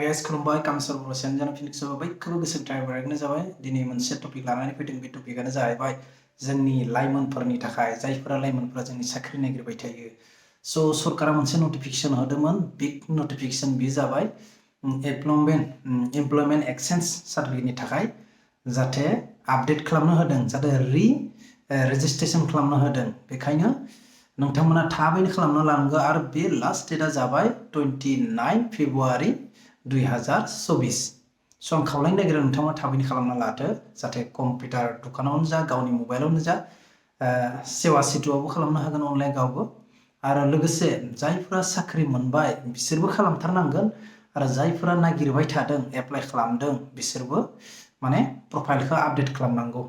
guys, खुलुमबाय कामसर बर' channel Phoenix बयखौबो गोसो ड्राइभारनो जाबाय दिनै मोनसे टपिक लानानै फैदों बे टपिकआनो जाहैबाय जोंनि लाइमोनफोरनि थाखाय जायफोरा लाइमोनफोरा जोंनि साख्रि नागिरबाय थायो सो सरकारा मोनसे नटिफिकेशन होदोंमोन बिग नटिफिकेशन बे जाबाय एमप्लयमेन्ट एक्सचेन्ज सार्टिफिकेटनि थाखाय जाहाथे आपडेट खालामनो होदों जाहाथे रेजिस्ट्रेशन खालामनो होदों बेखायनो नोंथांमोना थाबैनो खालामना लानांगौ आरो बे लास्ट डेटआ जाबाय 29 फेब्रुवारि 2024 सो आं खावलायनो नागिरो नोंथांमोना थाबैनो खालामना लादो जाहाथे कम्पिउटार दखानावनो जा गावनि मबाइलावनो जा सेवा सेतुआवबो खालामनो हागोन अनलाइन गावबो आरो लोगोसे जायफोरा साख्रि मोनबाय बिसोरबो खालामथारनांगोन आरो जायफोरा नागिरबाय थादों एप्लाइ खालामदों बिसोरबो माने प्रफाइलखौ आपडेट खालामनांगौ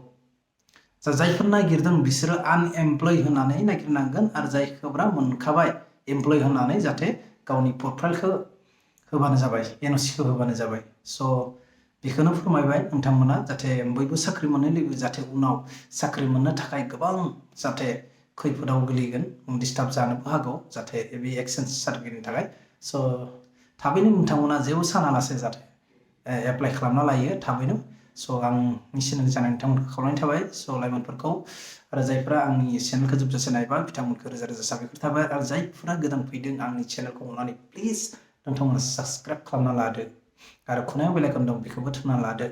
जायफोर नागिरदों बिसोरो आनएमप्लय होनानै नागिरनांगोन आरो जायफोरा मोनखाबाय एमप्लय होनानै जाहाथे गावनि प्रफाइलखौ होबानो जाबाय एनअसिखौ होबानो जाबाय सो बेखौनो फोरमायबाय नोंथांमोना जाहाथे बयबो साख्रि मोननो लुबैयो जाहाथे उनाव साख्रि मोननो थाखाय गोबां जाहाथे खैफोदाव गोलैगोन डिस्टार्ब जानोबो हागौ जाहाथे बे एक्सचेन्ज सार्टिफिकेटनि थाखाय सो थाबैनो नोंथांमोना जेबो सानालासे जाहाथे एप्लाइ खालामना लायो थाबैनो सो आंनि चेनेल जानाय नोंथांमोनखौ खावलायनाय थाबाय सो लाइमोनफोरखौ आरो जायफोरा आंनि चेनेलखौ जोबजासे नायबा बिथांमोनखौ रोजा रोजा साबायखर थाबाय आरो जायफोरा गोदान फैदों आंनि चेनेलखौ अननानै प्लिज नोंथांमोना साबस्क्राइब खालामना लादो आरो खुनायाव बेल आइकन दं बेखौबो थुना लादो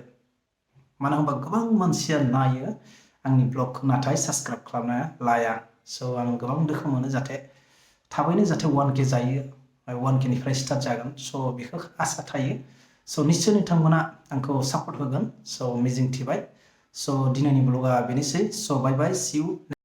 मानो होनबा गोबां मानसिया नायो आंनि ब्लगखौ नाथाय साबस्क्राइब खालामना लाया सो आं गोबां दुखु मोनो जाहाथे थाबैनो जाहाथे 1K जायो 1K निफ्राय स्टार्ट जागोन सो बेखौ आसा थायो सो निश्चय नोंथांमोना आंखौ सापर्ट होगोन सो मिजिं थिबाय सो दिनैनि ब्लगा बेनोसै सो बाय बाय सी यू